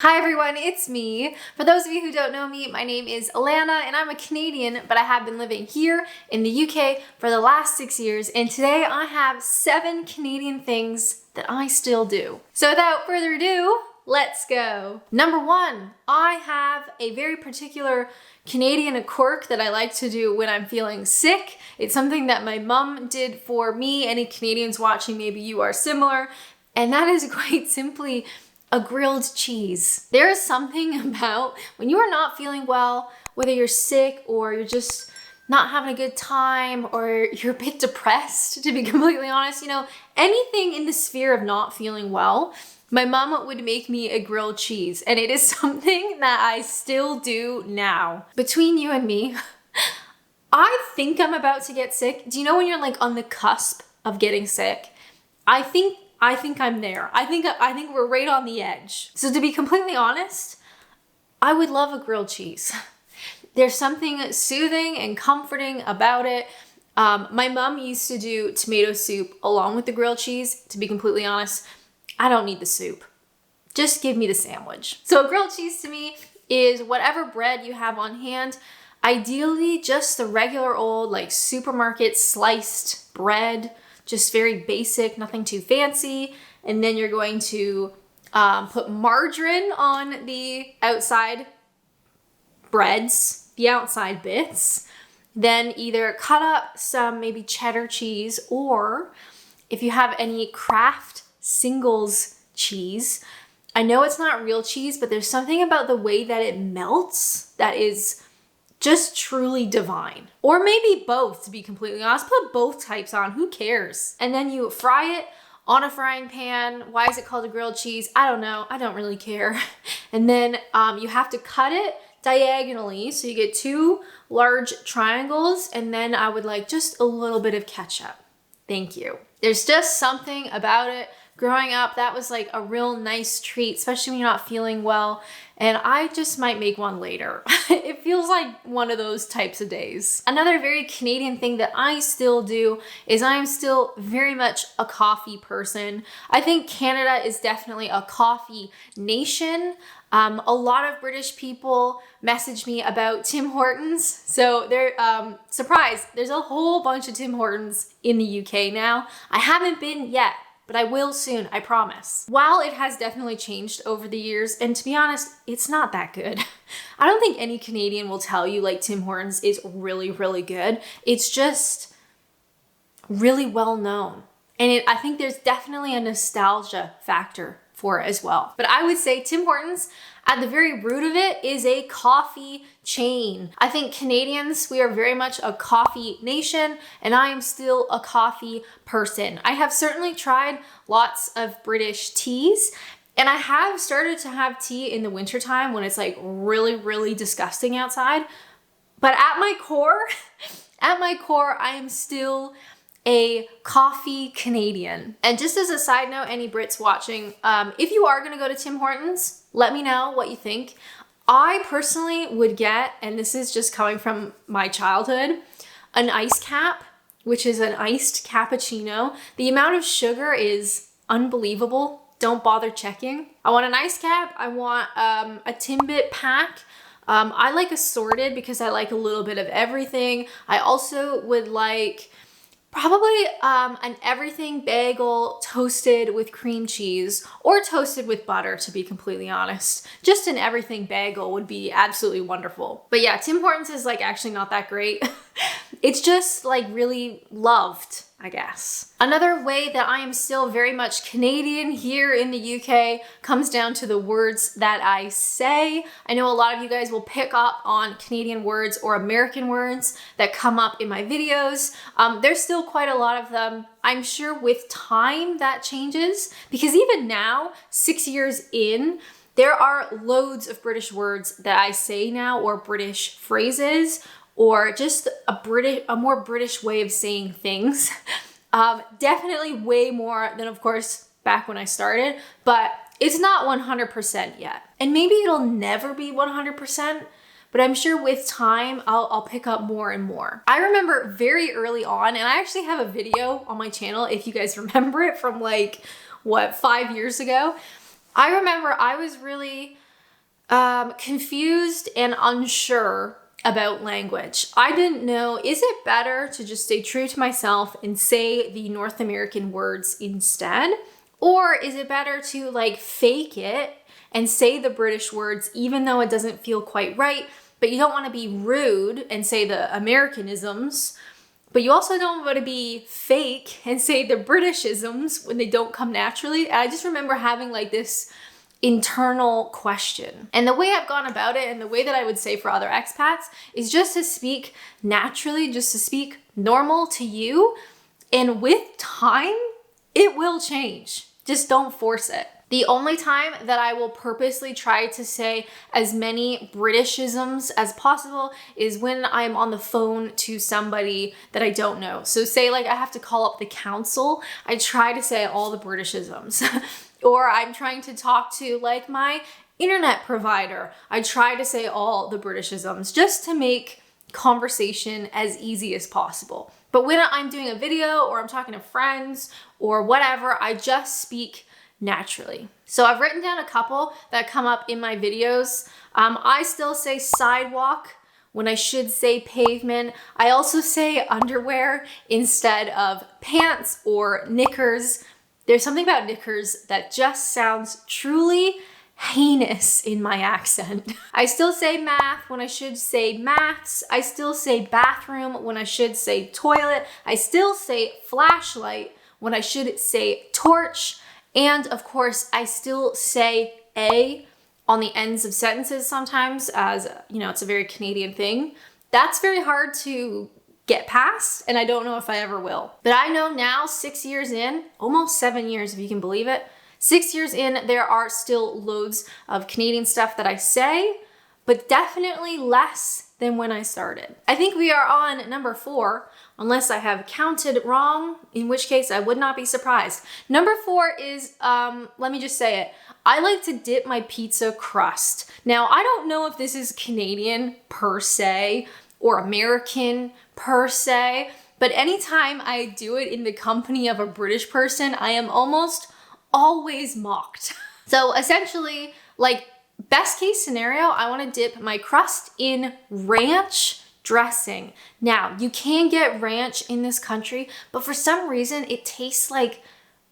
Hi everyone, it's me. For those of you who don't know me, my name is Alanna and I'm a Canadian, but I have been living here in the UK for the last 6 years, and today I have 7 Canadian things that I still do. So without further ado, let's go. Number 1, I have a very particular Canadian quirk that I like to do when I'm feeling sick. It's something that my mom did for me. Any Canadians watching, maybe you are similar, and that is quite simply a grilled cheese. There is something about when you are not feeling well, whether you're sick or you're just not having a good time or you're a bit depressed, to be completely honest, anything in the sphere of not feeling well, my mom would make me a grilled cheese, and it is something that I still do now. Between you and me, I think I'm about to get sick. Do you know when you're like on the cusp of getting sick? I think I'm there. I think we're right on the edge. So to be completely honest, I would love a grilled cheese. There's something soothing and comforting about it. My mom used to do tomato soup along with the grilled cheese. To be completely honest, I don't need the soup. Just give me the sandwich. So a grilled cheese to me is whatever bread you have on hand. Ideally, just the regular old like supermarket sliced bread. Just very basic, nothing too fancy. And then you're going to put margarine on the outside breads, the outside bits. Then either cut up some maybe cheddar cheese, or if you have any Kraft Singles cheese. I know it's not real cheese, but there's something about the way that it melts that is just truly divine. Or maybe both, to be completely honest. Put both types on, who cares? And then you fry it on a frying pan. Why is it called a grilled cheese? I don't know, I don't really care. And then you have to cut it diagonally, so you get 2 large triangles, and then I would like just a little bit of ketchup. Thank you. There's just something about it. Growing up, that was like a real nice treat, especially when you're not feeling well. And I just might make one later. It feels like one of those types of days. Another very Canadian thing that I still do is I'm still very much a coffee person. I think Canada is definitely a coffee nation. A lot of British people message me about Tim Hortons. So they're surprised. There's a whole bunch of Tim Hortons in the UK now. I haven't been yet, but I will soon, I promise. While it has definitely changed over the years, and to be honest, it's not that good. I don't think any Canadian will tell you like Tim Hortons is really, really good. It's just really well known. And I think there's definitely a nostalgia factor for it as well. But I would say Tim Hortons, at the very root of it, is a coffee chain. I think Canadians, we are very much a coffee nation, and I am still a coffee person. I have certainly tried lots of British teas, and I have started to have tea in the wintertime when it's like really, really disgusting outside. But at my core, I am still a coffee Canadian. And just as a side note, any Brits watching, if you are gonna go to Tim Hortons, let me know what you think. I personally would get, and this is just coming from my childhood, an ice cap, which is an iced cappuccino. The amount of sugar is unbelievable. Don't bother checking. I want an ice cap. I want a Timbit pack. I like assorted because I like a little bit of everything. I also would like probably an everything bagel toasted with cream cheese, or toasted with butter, to be completely honest. Just an everything bagel would be absolutely wonderful. But yeah, Tim Hortons is like actually not that great. It's just like really loved, I guess. Another way that I am still very much Canadian here in the UK comes down to the words that I say. I know a lot of you guys will pick up on Canadian words or American words that come up in my videos. There's still quite a lot of them. I'm sure with time that changes, because even now, 6 years in, there are loads of British words that I say now, or British phrases, or just a more British way of saying things. Definitely way more than, of course, back when I started, but it's not 100% yet. And maybe it'll never be 100%, but I'm sure with time, I'll pick up more and more. I remember very early on, and I actually have a video on my channel, if you guys remember it, from like, 5 years ago. I remember I was really confused and unsure about language. I didn't know, is it better to just stay true to myself and say the North American words instead? Or is it better to like fake it and say the British words even though it doesn't feel quite right, but you don't want to be rude and say the Americanisms, but you also don't want to be fake and say the Britishisms when they don't come naturally. And I just remember having like this internal question. And the way I've gone about it and the way that I would say for other expats is just to speak naturally, just to speak normal to you. And with time, it will change. Just don't force it. The only time that I will purposely try to say as many Britishisms as possible is when I'm on the phone to somebody that I don't know. So say like I have to call up the council, I try to say all the Britishisms. Or I'm trying to talk to like my internet provider, I try to say all the Britishisms just to make conversation as easy as possible. But when I'm doing a video or I'm talking to friends or whatever, I just speak naturally. So I've written down a couple that come up in my videos. I still say sidewalk when I should say pavement. I also say underwear instead of pants or knickers. There's something about knickers that just sounds truly heinous in my accent. I still say math when I should say maths. I still say bathroom when I should say toilet. I still say flashlight when I should say torch. And of course, I still say a on the ends of sentences sometimes, as you know, it's a very Canadian thing. That's very hard to get past, and I don't know if I ever will. But I know now, 6 years in, almost 7 years if you can believe it, 6 years in, there are still loads of Canadian stuff that I say, but definitely less than when I started. I think we are on number 4, unless I have counted wrong, in which case I would not be surprised. Number 4 is, let me just say it, I like to dip my pizza crust. Now, I don't know if this is Canadian per se, or American per se, but anytime I do it in the company of a British person, I am almost always mocked. So essentially, like best case scenario, I want to dip my crust in ranch dressing. Now, you can get ranch in this country, but for some reason it tastes like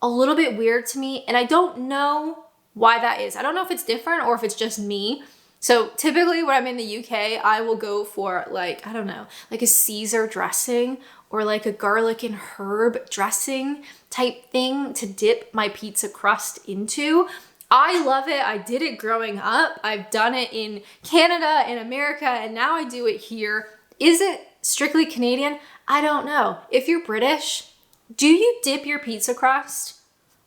a little bit weird to me, and I don't know why that is. I don't know if it's different or if it's just me. So typically when I'm in the UK, I will go for like, I don't know, like a Caesar dressing or like a garlic and herb dressing type thing to dip my pizza crust into. I love it. I did it growing up. I've done it in Canada and America, and now I do it here. Is it strictly Canadian? I don't know. If you're British, do you dip your pizza crust?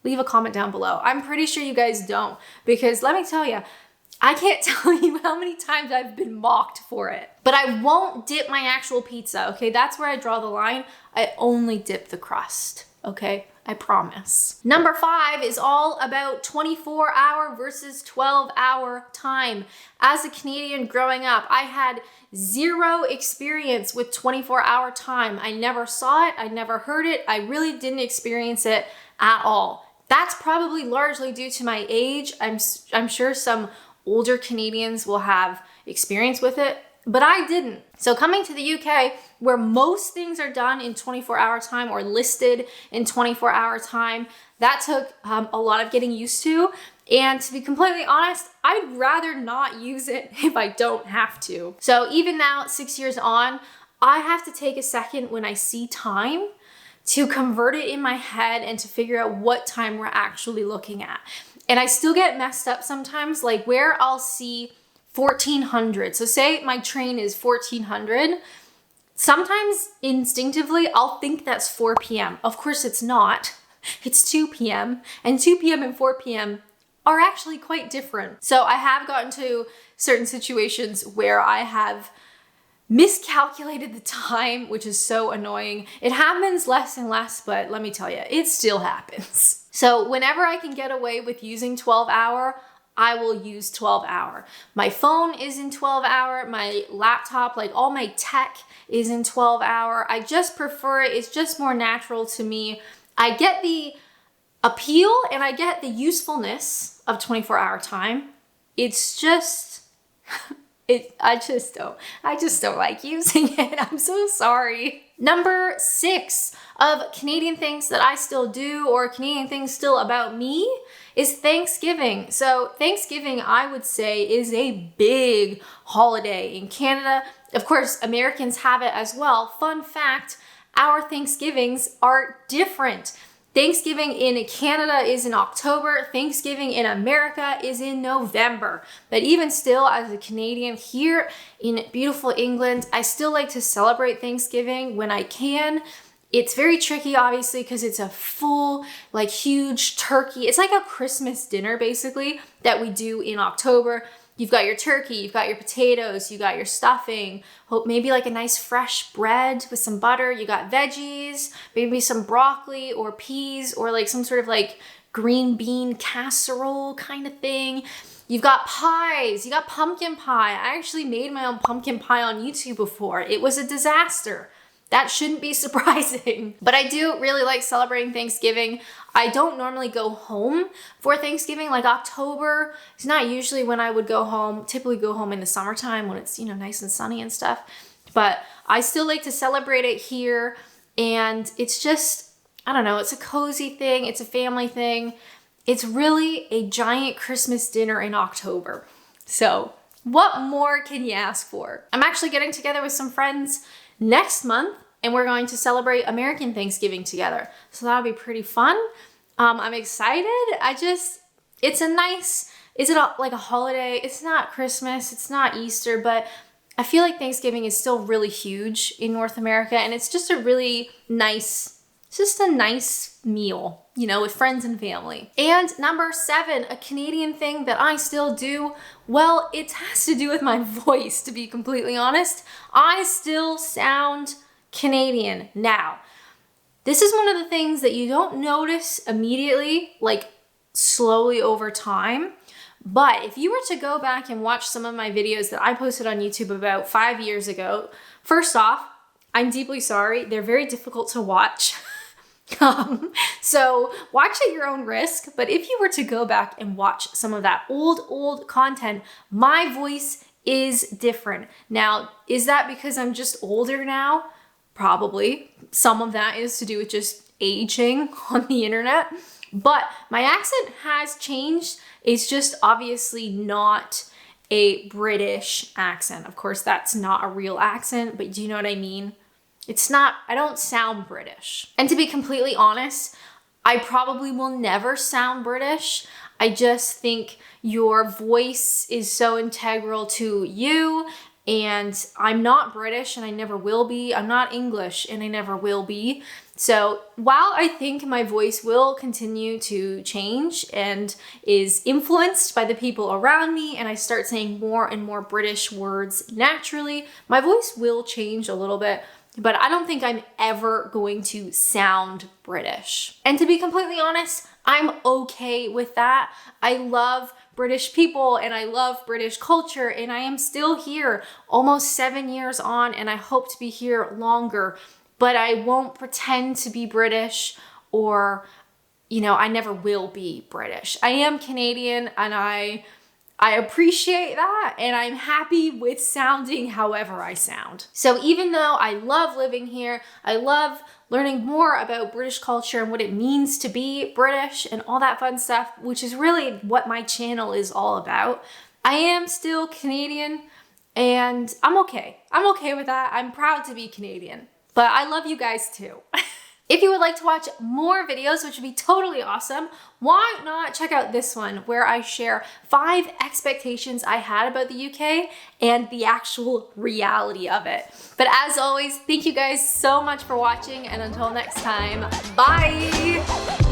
Leave a comment down below. I'm pretty sure you guys don't, because let me tell you, I can't tell you how many times I've been mocked for it. But I won't dip my actual pizza, okay? That's where I draw the line. I only dip the crust, okay? I promise. Number 5 is all about 24-hour versus 12-hour time. As a Canadian growing up, I had zero experience with 24-hour time. I never saw it, I never heard it, I really didn't experience it at all. That's probably largely due to my age. I'm sure some older Canadians will have experience with it, but I didn't. So coming to the UK, where most things are done in 24-hour time or listed in 24-hour time, that took a lot of getting used to. And to be completely honest, I'd rather not use it if I don't have to. So even now, 6 years on, I have to take a second when I see time to convert it in my head and to figure out what time we're actually looking at. And I still get messed up sometimes, like where I'll see 1400. So say my train is 1400. Sometimes instinctively, I'll think that's 4 p.m. Of course it's not. It's 2 p.m. And 2 p.m. and 4 p.m. are actually quite different. So I have gotten to certain situations where I have miscalculated the time, which is so annoying. It happens less and less, but let me tell you, it still happens. So whenever I can get away with using 12-hour, I will use 12-hour. My phone is in 12-hour, my laptop, like all my tech is in 12-hour. I just prefer it. It's just more natural to me. I get the appeal and I get the usefulness of 24-hour time. It's just I just don't like using it. I'm so sorry. Number 6 of Canadian things that I still do, or Canadian things still about me, is Thanksgiving. So Thanksgiving, I would say, is a big holiday in Canada. Of course, Americans have it as well. Fun fact, our Thanksgivings are different. Thanksgiving in Canada is in October. Thanksgiving in America is in November. But even still, as a Canadian here in beautiful England, I still like to celebrate Thanksgiving when I can. It's very tricky, obviously, because it's a full, like, huge turkey. It's like a Christmas dinner, basically, that we do in October. You've got your turkey, you've got your potatoes, you got your stuffing, maybe like a nice fresh bread with some butter, you got veggies, maybe some broccoli or peas or like some sort of like green bean casserole kind of thing. You've got pies, you got pumpkin pie. I actually made my own pumpkin pie on YouTube before. It was a disaster. That shouldn't be surprising. But I do really like celebrating Thanksgiving. I don't normally go home for Thanksgiving. Like October is not usually when I would go home. Typically go home in the summertime when it's, nice and sunny and stuff. But I still like to celebrate it here. And it's just, I don't know, it's a cozy thing. It's a family thing. It's really a giant Christmas dinner in October. So what more can you ask for? I'm actually getting together with some friends next month, and we're going to celebrate American Thanksgiving together. So that'll be pretty fun. I'm excited. It's a nice, like a holiday? It's not Christmas, it's not Easter, but I feel like Thanksgiving is still really huge in North America, and it's just a really nice, meal, with friends and family. And number 7, a Canadian thing that I still do, well, it has to do with my voice, to be completely honest. I still sound Canadian now. This is one of the things that you don't notice immediately, like slowly over time. But if you were to go back and watch some of my videos that I posted on YouTube about 5 years ago, first off, I'm deeply sorry. They're very difficult to watch. So watch at your own risk. But if you were to go back and watch some of that old content, my voice is different. Now, is that because I'm just older now? Probably. Some of that is to do with just aging on the internet. But my accent has changed. It's just obviously not a British accent. Of course, that's not a real accent, but do you know what I mean? I don't sound British. And to be completely honest, I probably will never sound British. I just think your voice is so integral to you, and I'm not British and I never will be. I'm not English and I never will be. So while I think my voice will continue to change and is influenced by the people around me, and I start saying more and more British words naturally, my voice will change a little bit. But I don't think I'm ever going to sound British. And to be completely honest, I'm okay with that. I love British people and I love British culture, and I am still here almost 7 years on, and I hope to be here longer. But I won't pretend to be British, or, I never will be British. I am Canadian, and I appreciate that, and I'm happy with sounding however I sound. So even though I love living here, I love learning more about British culture and what it means to be British and all that fun stuff, which is really what my channel is all about, I am still Canadian, and I'm okay. I'm okay with that. I'm proud to be Canadian. But I love you guys too. If you would like to watch more videos, which would be totally awesome, why not check out this one where I share 5 expectations I had about the UK and the actual reality of it. But as always, thank you guys so much for watching, and until next time, bye!